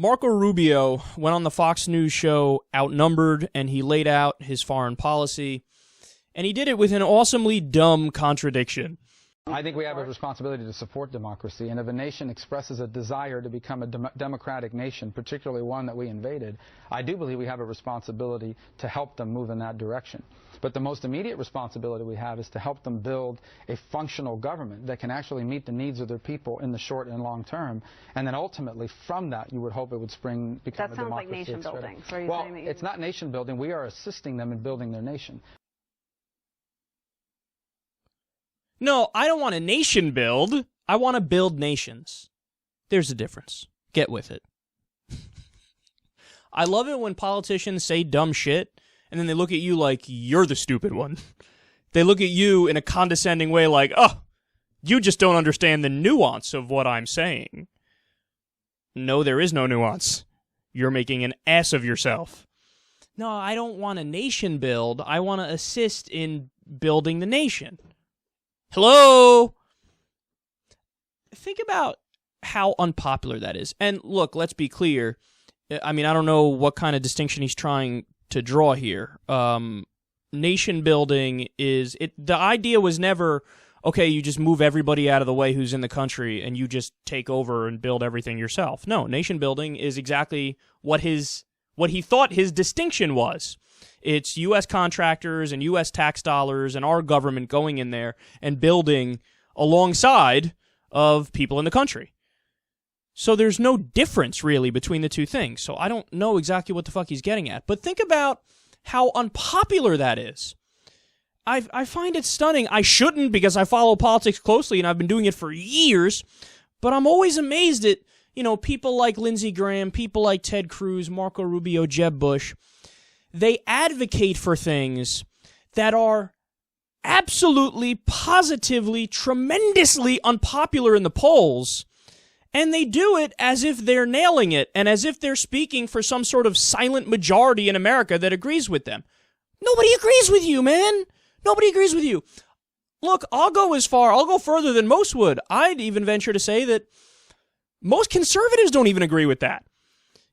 Marco Rubio went on the Fox News show outnumbered, and he laid out his foreign policy, and he did it with an awesomely dumb contradiction. I think we have a responsibility to support democracy, and if a nation expresses a desire to become a democratic nation, particularly one that we invaded, I do believe we have a responsibility to help them move in that direction. But the most immediate responsibility we have is to help them build a functional government that can actually meet the needs of their people in the short and long term, and then ultimately from that you would hope it would become a democracy. That sounds like nation building. So well, it's not nation building. We are assisting them in building their nation. No, I don't want a nation build. I want to build nations. There's a difference. Get with it. I love it when politicians say dumb shit, and then they look at you like you're the stupid one. They look at you in a condescending way like, oh, you just don't understand the nuance of what I'm saying. No, there is no nuance. You're making an ass of yourself. No, I don't want a nation build. I want to assist in building the nation. Hello? Think about how unpopular that is. And look, let's be clear. I mean, I don't know what kind of distinction he's trying to draw here. Nation building is... the idea was never, okay, you just move everybody out of the way who's in the country and you just take over and build everything yourself. No, nation building is exactly what he thought his distinction was. It's U.S. contractors and U.S. tax dollars and our government going in there and building alongside of people in the country. So there's no difference, really, between the two things. So I don't know exactly what the fuck he's getting at. But think about how unpopular that is. I find it stunning. I shouldn't because I follow politics closely and I've been doing it for years. But I'm always amazed at, people like Lindsey Graham, people like Ted Cruz, Marco Rubio, Jeb Bush. They advocate for things that are absolutely, positively, tremendously unpopular in the polls, and they do it as if they're nailing it and as if they're speaking for some sort of silent majority in America that agrees with them. Nobody agrees with you, man. Nobody agrees with you. Look, I'll go further than most would. I'd even venture to say that most conservatives don't even agree with that.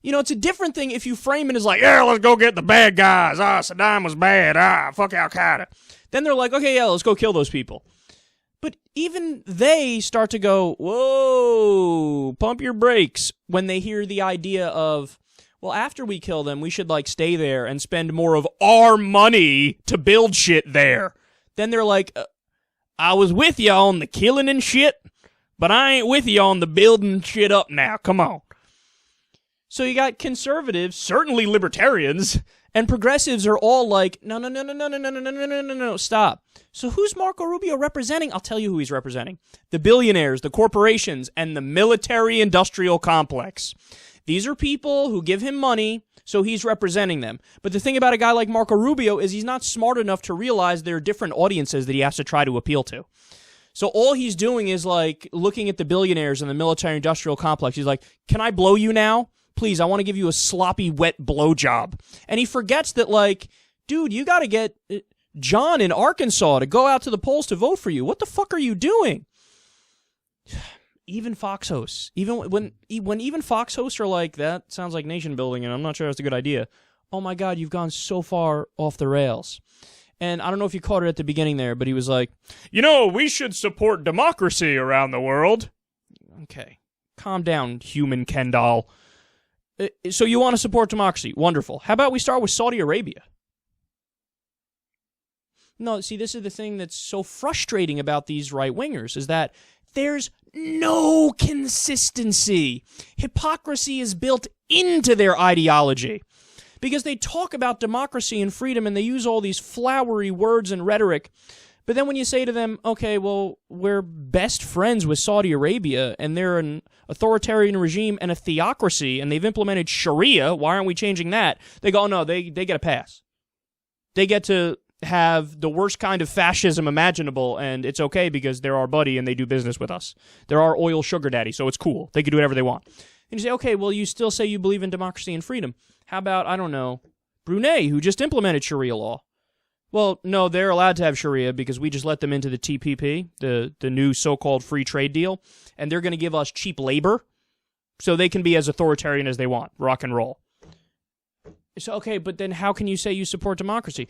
It's a different thing if you frame it as like, yeah, let's go get the bad guys. Saddam was bad. Fuck al-Qaeda. Then they're like, okay, yeah, let's go kill those people. But even they start to go, whoa, pump your brakes when they hear the idea of, well, after we kill them, we should, stay there and spend more of our money to build shit there. Then they're like, I was with you on the killing and shit, but I ain't with you on the building shit up now. Come on. So you got conservatives, certainly libertarians, and progressives are all like, no, stop. So who's Marco Rubio representing? I'll tell you who he's representing. The billionaires, the corporations, and the military-industrial complex. These are people who give him money, so he's representing them. But the thing about a guy like Marco Rubio is he's not smart enough to realize there are different audiences that he has to try to appeal to. So all he's doing is, looking at the billionaires and the military-industrial complex. He's like, can I blow you now? Please, I want to give you a sloppy, wet blowjob. And he forgets that, dude, you got to get John in Arkansas to go out to the polls to vote for you. What the fuck are you doing? Even Fox hosts, when even Fox hosts are like, that sounds like nation building, and I'm not sure that's a good idea. Oh my God, you've gone so far off the rails. And I don't know if you caught it at the beginning there, but he was like, we should support democracy around the world. Okay, calm down, human Ken doll. So you want to support democracy. Wonderful. How about we start with Saudi Arabia? No, see, this is the thing that's so frustrating about these right-wingers, is that there's no consistency. Hypocrisy is built into their ideology. Because they talk about democracy and freedom, and they use all these flowery words and rhetoric. But then when you say to them, okay, well, we're best friends with Saudi Arabia, and they're an authoritarian regime and a theocracy, and they've implemented Sharia, why aren't we changing that? They go, oh, no, they get a pass. They get to have the worst kind of fascism imaginable, and it's okay because they're our buddy and they do business with us. They're our oil sugar daddy, so it's cool. They can do whatever they want. And you say, okay, well, you still say you believe in democracy and freedom. How about, I don't know, Brunei, who just implemented Sharia law? Well, no, they're allowed to have Sharia because we just let them into the TPP, the new so-called free trade deal, and they're going to give us cheap labor. so they can be as authoritarian as they want. Rock and roll. So, okay, but then how can you say you support democracy?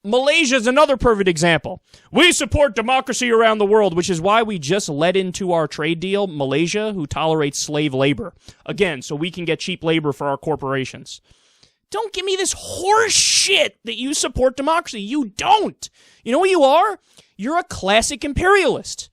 Malaysia is another perfect example. We support democracy around the world, which is why we just let into our trade deal Malaysia, who tolerates slave labor. Again, so we can get cheap labor for our corporations. Don't give me this horse shit that you support democracy. You don't. You know what you are? You're a classic imperialist.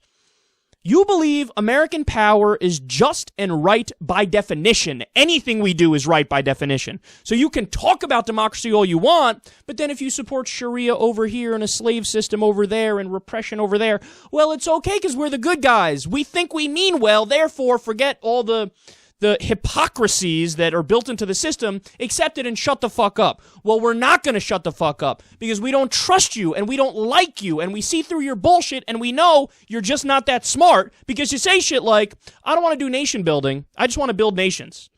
You believe American power is just and right by definition. Anything we do is right by definition. So you can talk about democracy all you want, but then if you support Sharia over here and a slave system over there and repression over there, well, it's okay because we're the good guys. We think we mean well, therefore forget all the hypocrisies that are built into the system, accept it and shut the fuck up. Well, we're not going to shut the fuck up because we don't trust you and we don't like you and we see through your bullshit and we know you're just not that smart because you say shit like, I don't want to do nation building. I just want to build nations.